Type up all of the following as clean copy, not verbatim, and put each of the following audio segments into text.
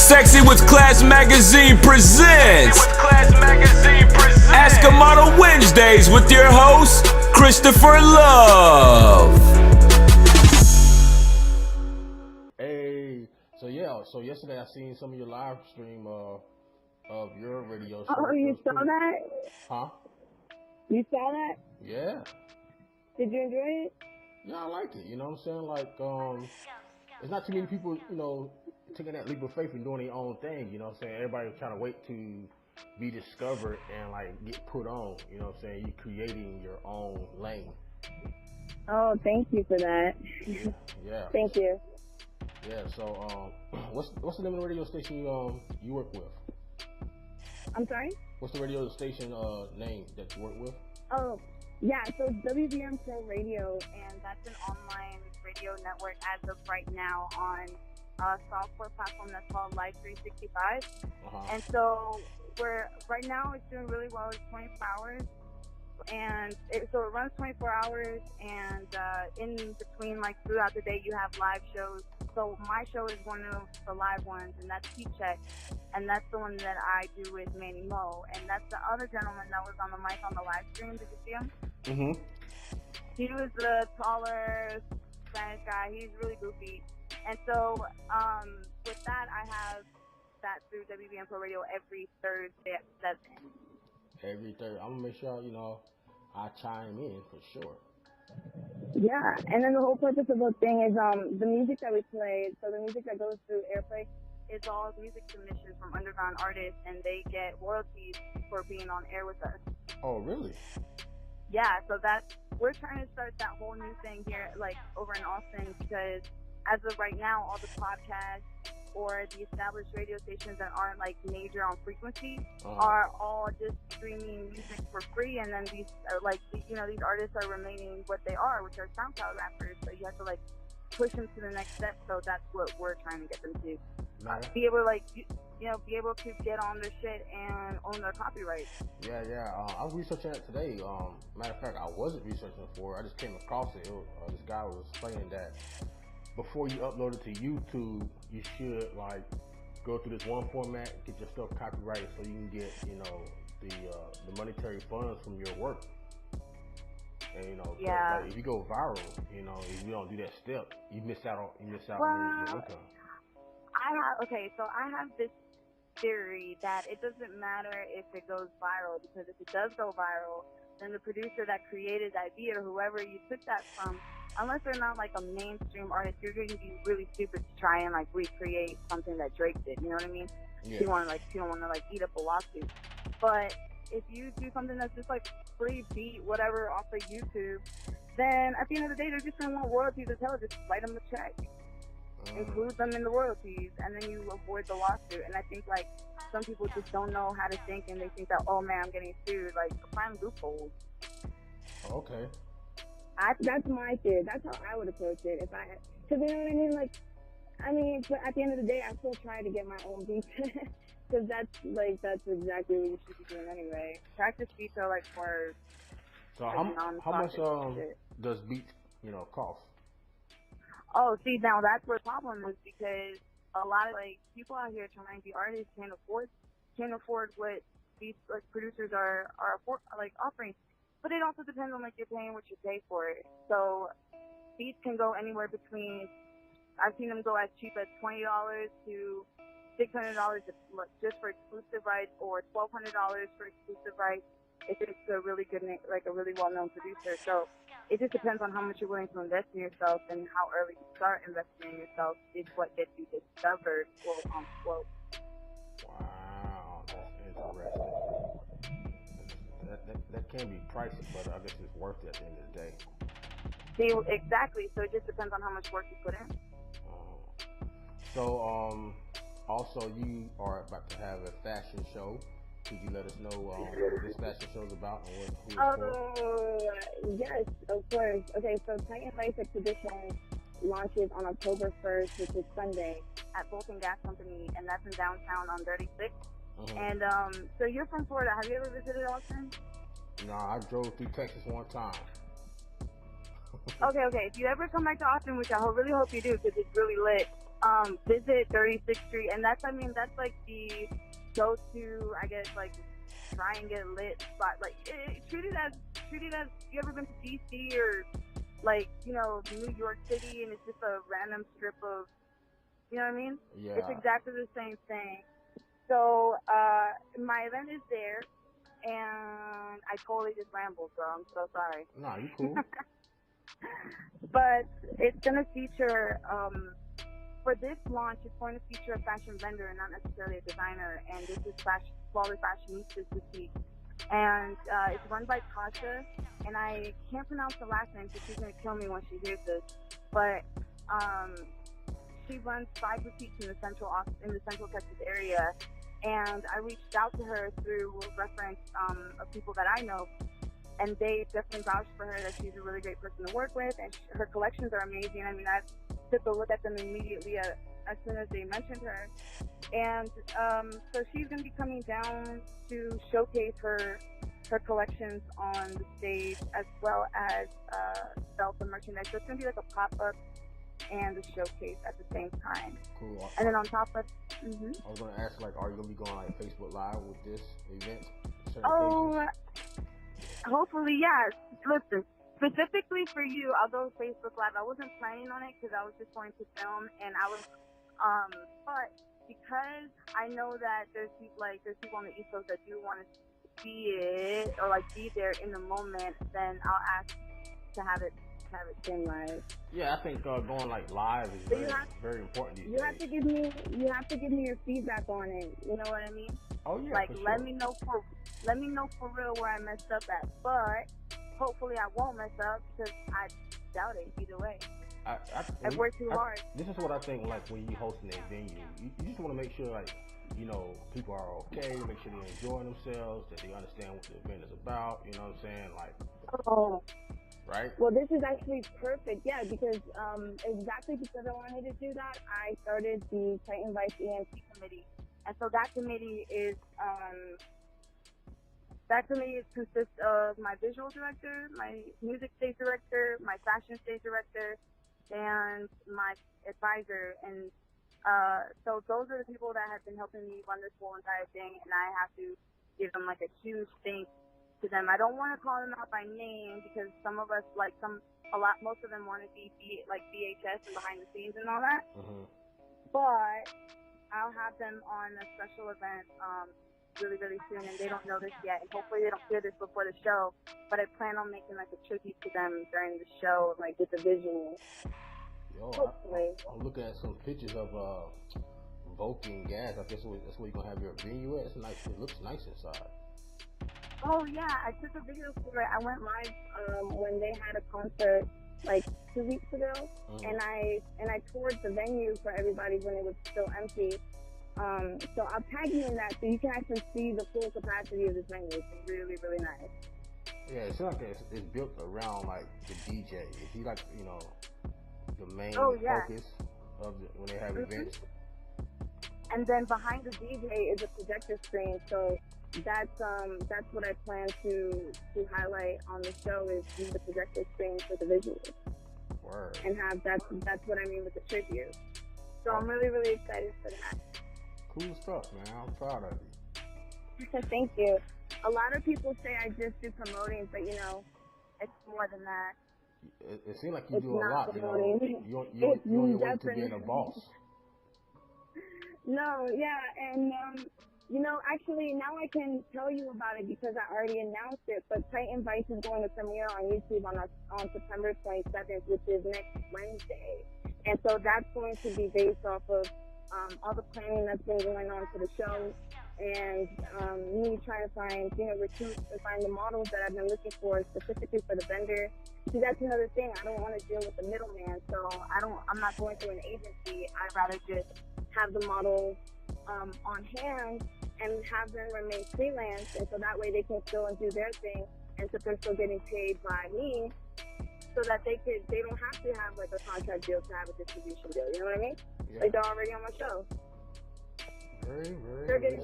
Sexy with Class Magazine presents Ask a Model Wednesdays with your host, Christopher Love. Hey, so yesterday I seen some of your live stream of your radio show. Oh, you saw that? Huh? You saw that? Yeah. Did you enjoy it? Yeah, I liked it. You know what I'm saying? Like, there's not too many people, taking that leap of faith and doing their own thing. You know what I'm saying? Everybody was trying to wait to be discovered and like get put on. You know what I'm saying? You're creating your own lane. Oh, thank you for that. Yeah. Thank you. Yeah. So, what's the name of the radio station you work with? I'm sorry? What's the radio station name that you work with? Oh, yeah, so WBM Pro Radio, and that's an online radio network as of right now on a software platform that's called Live 365. And so right now it's doing really well. It's 24 hours. And so it runs 24 hours, and in between, like throughout the day, you have live shows. So my show is one of the live ones, and that's Heat Check, and that's the one that I do with Manny Mo, and that's the other gentleman that was on the mic on the live stream. Did you see him? Mm-hmm. He was the taller Spanish guy. He's really goofy, and so with that, I have that through WBM Pro Radio every Thursday at 7. Every Thursday. I'm gonna make sure I chime in for sure. Yeah, and then the whole purpose of the thing is the music that we play. So the music that goes through Airplay is all music submissions from underground artists, and they get royalties for being on air with us. Oh, really? Yeah, so we're trying to start that whole new thing here, like over in Austin, because as of right now, all the podcasts or the established radio stations that aren't like major on frequency are all just streaming music for free, and then these artists are remaining what they are, which are SoundCloud rappers. So you have to like push them to the next step. So that's what we're trying to get them to be able to be able to get on their shit and own their copyrights. Yeah. I was researching that today. Matter of fact, I wasn't researching for it. I just came across it. This guy was explaining that before you upload it to YouTube, you should like go through this one format, get your stuff copyrighted, so you can get the monetary funds from your work. And like, if you go viral, if you don't do that step, you miss out on your income. I have this theory that it doesn't matter if it goes viral, because if it does go viral, then the producer that created that beat or whoever you took that from, unless they're not like a mainstream artist, you're going to be really stupid to try and like recreate something that Drake did. You know what I mean? Yeah. You don't want to eat up a lawsuit. But if you do something that's just like free beat, whatever, off of YouTube, then at the end of the day, they're just going to want royalties as hell. Just write them a check, include them in the royalties, and then you avoid the lawsuit. And I think like some people just don't know how to think, and they think that, oh man, I'm getting sued. Like, find loopholes. Okay. That's my theory. That's how I would approach it. Because you know what I mean? But at the end of the day, I still try to get my own beats. Because that's exactly what you should be doing anyway. Practice beats are like for. So how much does beats cost? Oh, see, now that's where the problem is, because a lot of like people out here trying to be artists can't afford what these like producers are offering. But it also depends on like you're paying what you pay for it. So beats can go anywhere between, I've seen them go as cheap as $20 to $600 just for exclusive rights, or $1,200 for exclusive rights if it's a really good, like a really well-known producer. So it just depends on how much you're willing to invest in yourself, and how early you start investing in yourself is what gets you discovered, quote unquote. Wow, that's interesting. That can be pricey, but I guess it's worth it at the end of the day. See, exactly. So it just depends on how much work you put in. So, also you are about to have a fashion show. Could you let us know what this fashion show is about and who it's for? Yes, of course. Okay, so Titan Vick Exhibition launches on October 1st, which is Sunday, at Bolton Gas Company, and that's in downtown on 36. And so you're from Florida. Have you ever visited Austin? No, I drove through Texas one time. Okay. If you ever come back to Austin, which I really hope you do, because it's really lit, visit 36th Street, and that's like the go-to, I guess, like try and get lit spot. Like treat it as you ever been to DC or like New York City, and it's just a random strip of, you know what I mean? Yeah. It's exactly the same thing. So my event is there, and I totally just rambled, so I'm so sorry. Nah, you cool. But it's gonna feature for this launch, it's going to feature a fashion vendor and not necessarily a designer. And this is Flawless Fashionistas Boutique. And it's run by Tasha. And I can't pronounce the last name, so she's going to kill me when she hears this. But she runs 5 boutiques in the Central Texas area. And I reached out to her through reference of people that I know. And they definitely vouched for her that she's a really great person to work with. And her collections are amazing. I mean, I took a look at them immediately as soon as they mentioned her. And so she's going to be coming down to showcase her collections on the stage, as well as sell some merchandise. So it's going to be like a pop-up and a showcase at the same time. Cool. And then on top of... I was going to ask, like, are you going to be going like Facebook Live with this event? Hopefully, yes. Listen, specifically for you, I'll go Facebook Live. I wasn't planning on it because I was just going to film, and I was, but because I know that there's people on the East Coast that do want to see it or like be there in the moment, then I'll ask to have it stream live. Yeah, I think going like live is very important these days. You have to give me your feedback on it. You know what I mean? Oh yeah. Like for let sure. me know for real where I messed up at. But hopefully I won't mess up because I doubt it either way. I've worked too hard. This is what I think, like when you're hosting a venue, you just want to make sure, like, people are okay, make sure they're enjoying themselves, that they understand what the event is about, you know what I'm saying? Like, right? Well, this is actually perfect, yeah, because exactly because I wanted to do that, I started the Titan Vick ENT committee. And so that committee consists of my visual director, my music stage director, my fashion stage director, and my advisor. And so those are the people that have been helping me run this whole entire thing, and I have to give them like a huge thanks to them. I don't want to call them out by name because some of us, most of them want to be like VHS and behind the scenes and all that. Mm-hmm. But I'll have them on a special event really, really soon, and they don't know this yet. And hopefully they don't hear this before the show. But I plan on making like a tribute to them during the show, like with the visuals. Yo, hopefully. I'm looking at some pictures of Vulcan Gas. I guess that's where you're gonna have your venue at. It's nice. It looks nice inside. Oh yeah, I took a video for it. I went live when they had a concert like 2 weeks ago, and I toured the venue for everybody when it was still empty. So I'll tag you in that so you can actually see the full capacity of this venue. It's really, really nice. Yeah, it seems like it's built around like the DJ. Is he like the main focus of when they have events? And then behind the DJ is a projector screen, so that's what I plan to highlight on the show is the projector screen for the visuals. Word. And have that's what I mean with the tribute. So I'm really, really excited for that. Cool stuff, man. I'm proud of you. Thank you. A lot of people say I just do promoting, but it's more than that. It seems like you do a lot. You're on your way to being a boss. No, yeah, and actually now I can tell you about it because I already announced it. But Titan Vick is going to premiere on YouTube on September 27th, which is next Wednesday, and so that's going to be based off of all the planning that's been going on for the show, and me trying to find recruits and find the models that I've been looking for specifically for the vendor. See, that's another thing. I don't want to deal with the middleman, so I'm not going through an agency. I'd rather just have the models on hand and have them remain freelance, and so that way they can still do their thing, and so they're still getting paid by me, so that they don't have to have like a contract deal to have a distribution deal. You know what I mean? Yeah. Like they're already on my show. Very, very. They're getting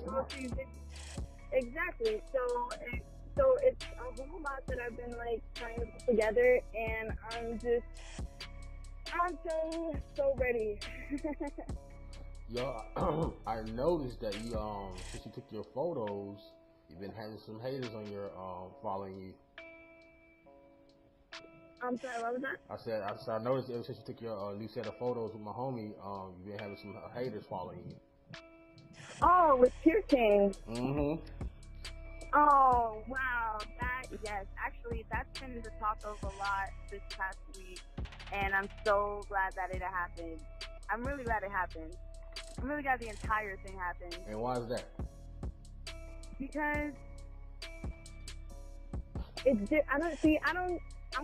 exactly. So it's a whole lot that I've been like trying to put together, and I'm so ready. Yo, I noticed that you since you took your photos, you've been having some haters on your following you. I'm sorry, what was that? I noticed ever since you took your new set of photos with my homie, you've been having some haters following you. Oh, with Pure King. Mm-hmm. Oh, wow. Yes, actually, that's been the talk of a lot this past week, and I'm so glad that it happened. I'm really glad it happened. I'm really glad the entire thing happened. And why is that? Because I'm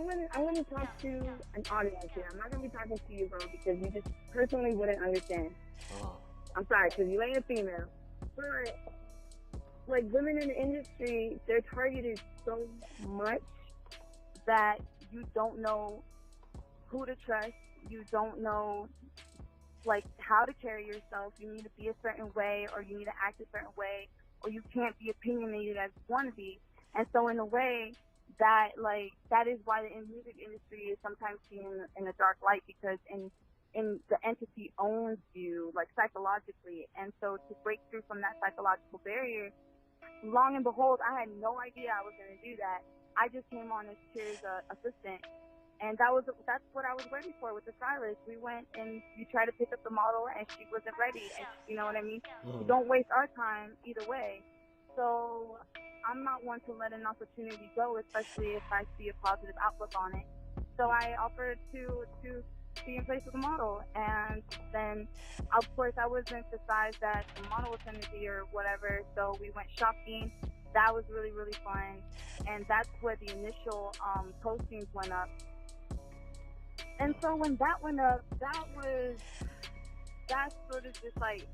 gonna talk to an audience here. I'm not gonna be talking to you, bro, because you just personally wouldn't understand. I'm sorry, because you ain't a female. But, like, women in the industry, they're targeted so much that you don't know who to trust. You don't know, like, how to carry yourself. You need to be a certain way, or you need to act a certain way, or you can't be opinionated as you want to be. And so in a way, that is why the music industry is sometimes seen in a dark light, because in the entity owns you, like, psychologically. And so to break through from that psychological barrier, long and behold, I had no idea I was going to do that. I just came on as Cheer's assistant, and that's what I was waiting for with the stylist. We went and we tried to pick up the model, and she wasn't ready. And you know what I mean? Mm-hmm. Don't waste our time either way. So I'm not one to let an opportunity go, especially if I see a positive outlook on it. So I offered to be in place with the model, and then of course I was emphasized that the model was going to be or whatever. So we went shopping. That was really, really fun, and that's where the initial postings went up. And so when that went up, that sort of just like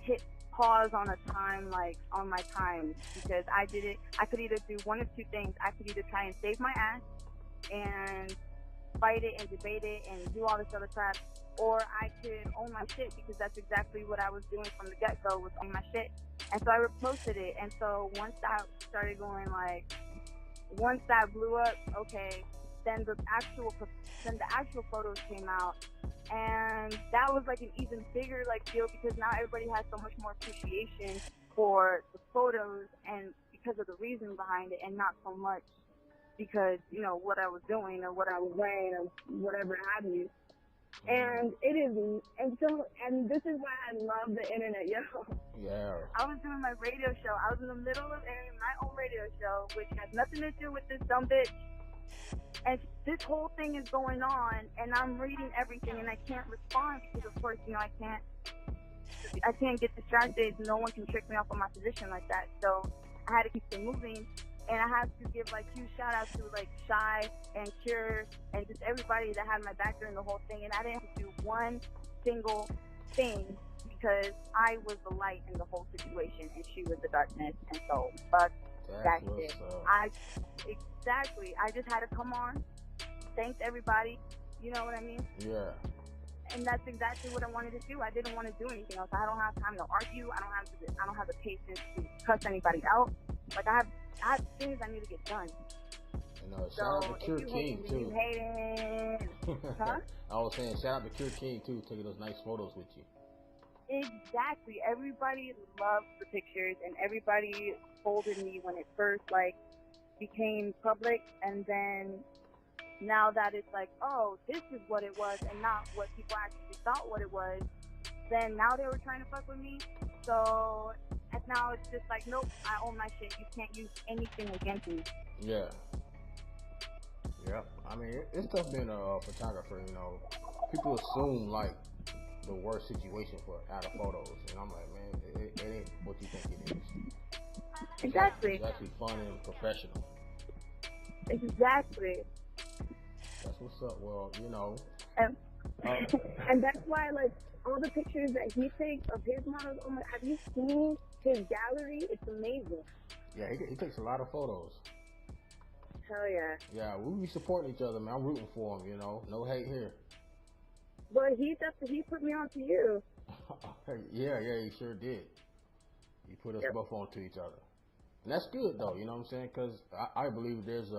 hit pause on a time, like on my time, because I could either do one of two things. I could either try and save my ass and fight it and debate it and do all this other crap, or I could own my shit, because that's exactly what I was doing from the get-go, was own my shit. And so I reposted it. And so once that started going, like, once that blew up, okay, then the actual photos came out, and that was like an even bigger like deal, because now everybody has so much more appreciation for the photos and because of the reason behind it, and not so much because, you know, what I was doing or what I was wearing or whatever have you. And it is, and this is why I love the internet, yo. Yeah. I was doing my radio show. I was in the middle of airing my own radio show, which has nothing to do with this dumb bitch. And this whole thing is going on, and I'm reading everything, and I can't respond because, of course, you know, I can't get distracted. No one can trick me off of my position like that. So I had to keep it moving, and I have to give like huge shout outs to like Shy and Cure and just everybody that had my back during the whole thing. And I didn't have to do one single thing, because I was the light in the whole situation, and she was the darkness. And so fuck that shit. I just had to come on, thank everybody, you know what I mean? Yeah. And that's exactly what I wanted to do. I didn't want to do anything else. I don't have time to argue. I don't have the patience to cuss anybody out. Like, I have things I need to get done. And shout out to Cure King too. Huh? I was saying shout out to Cure King too, taking those nice photos with you. Exactly. Everybody loved the pictures, and everybody folded me when it first like became public, and then now that it's like, oh, this is what it was and not what people actually thought what it was, then now they were trying to fuck with me. So and now it's just like, nope, I own my shit. You can't use anything against me. Yeah. Yep. I mean, it's tough being a photographer, you know. People assume like the worst situation out of photos, and I'm like, man, it ain't what you think it is. Exactly. It's actually fun and professional. Exactly. That's what's up. Well, you know. And that's why, like, all the pictures that he takes of his models, oh my, have you seen his gallery? It's amazing. Yeah, he takes a lot of photos. Hell yeah. Yeah, we be supporting each other, man. I'm rooting for him, you know. No hate here. But he put me on to you. yeah, he sure did. He put us both onto each other. And that's good, though, you know what I'm saying? Because I believe there's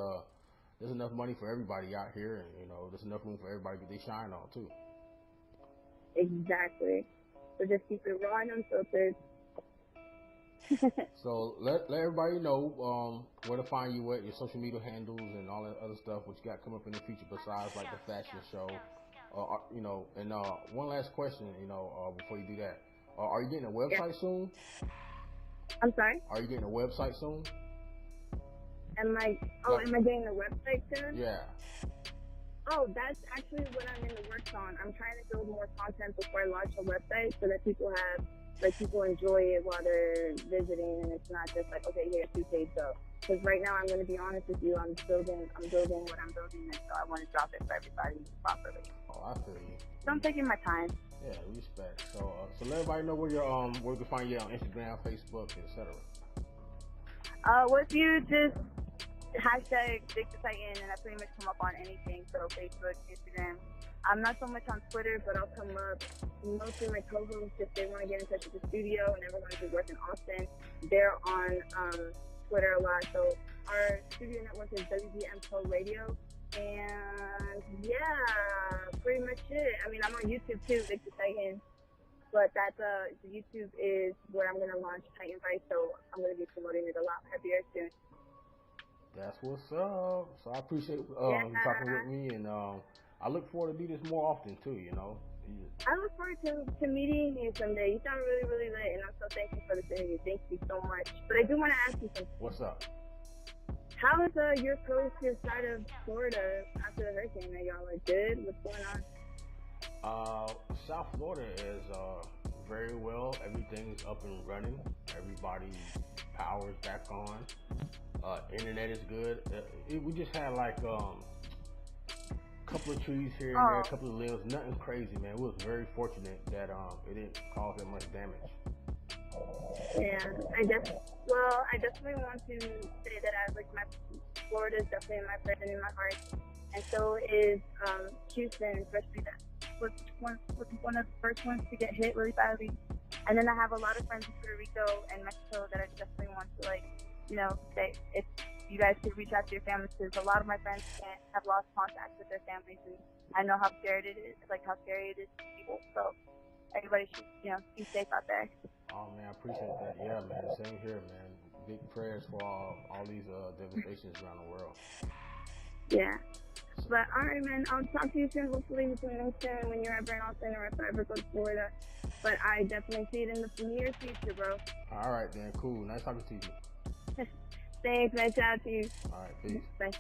there's enough money for everybody out here, and you know, there's enough room for everybody to get their shine on too. Exactly. So just keep it raw and unfiltered. So let everybody know where to find you at, your social media handles and all that other stuff, what you got coming up in the future besides like the fashion show. You know, and one last question, you know, before you do that, are you getting a website soon? I'm sorry? Are you getting a website soon? Am I getting a website soon? Yeah. Oh, that's actually what I'm in the works on. I'm trying to build more content before I launch a website so that people enjoy it while they're visiting, and it's not just like, okay, here's 2 pages go. Because right now, I'm going to be honest with you, I'm building what I'm building, and so I want to drop it for everybody properly. Oh, I feel you. So I'm taking my time. Yeah, respect. So let everybody know where where we can find you on Instagram, Facebook, etc. Well, if you just hashtag Vick the Titan, and I pretty much come up on anything, so Facebook, Instagram. I'm not so much on Twitter, but I'll come up. Mostly my co-hosts, if they want to get in touch with the studio and everyone who works in Austin, they're on Twitter a lot. So our studio network is WBM Pro Radio. And yeah, pretty much it. I mean, I'm on YouTube too, Vick the Titan. But that's YouTube is where I'm going to launch Titan Vick, so I'm going to be promoting it a lot heavier soon. That's what's up. So I appreciate you talking with me, and I look forward to do this more often too, you know. I look forward to meeting you someday. You sound really, really lit, and I'm so thankful for this interview. Thank you so much. But I do want to ask you something. What's up? How is your coast, your side of Florida after the hurricane? Are y'all like good? What's going on? South Florida is very well. Everything is up and running. Everybody's power is back on. Internet is good. We just had like couple of trees here and there, a couple of limbs, nothing crazy, man. We was very fortunate that it didn't cause that much damage. Yeah, I definitely want to say that Florida is definitely in my present in my heart, and so is Houston, especially that was one of the first ones to get hit really badly. And then I have a lot of friends in Puerto Rico and Mexico that I definitely want to say if you guys could reach out to your families, because a lot of my friends have lost contact with their families, and I know how scary it is, how scary it is to people. So everybody should, be safe out there. Oh man, I appreciate that. Yeah, man, same here, man. Big prayers for all these devastations around the world. Yeah. But all right, man, I'll talk to you soon. Hopefully we can meet soon when you're ever in Austin or if I ever go to Florida. But I definitely see it in the near future, bro. All right, then. Cool. Nice talking to you. Thanks. Nice chat to you. All right, peace. Bye.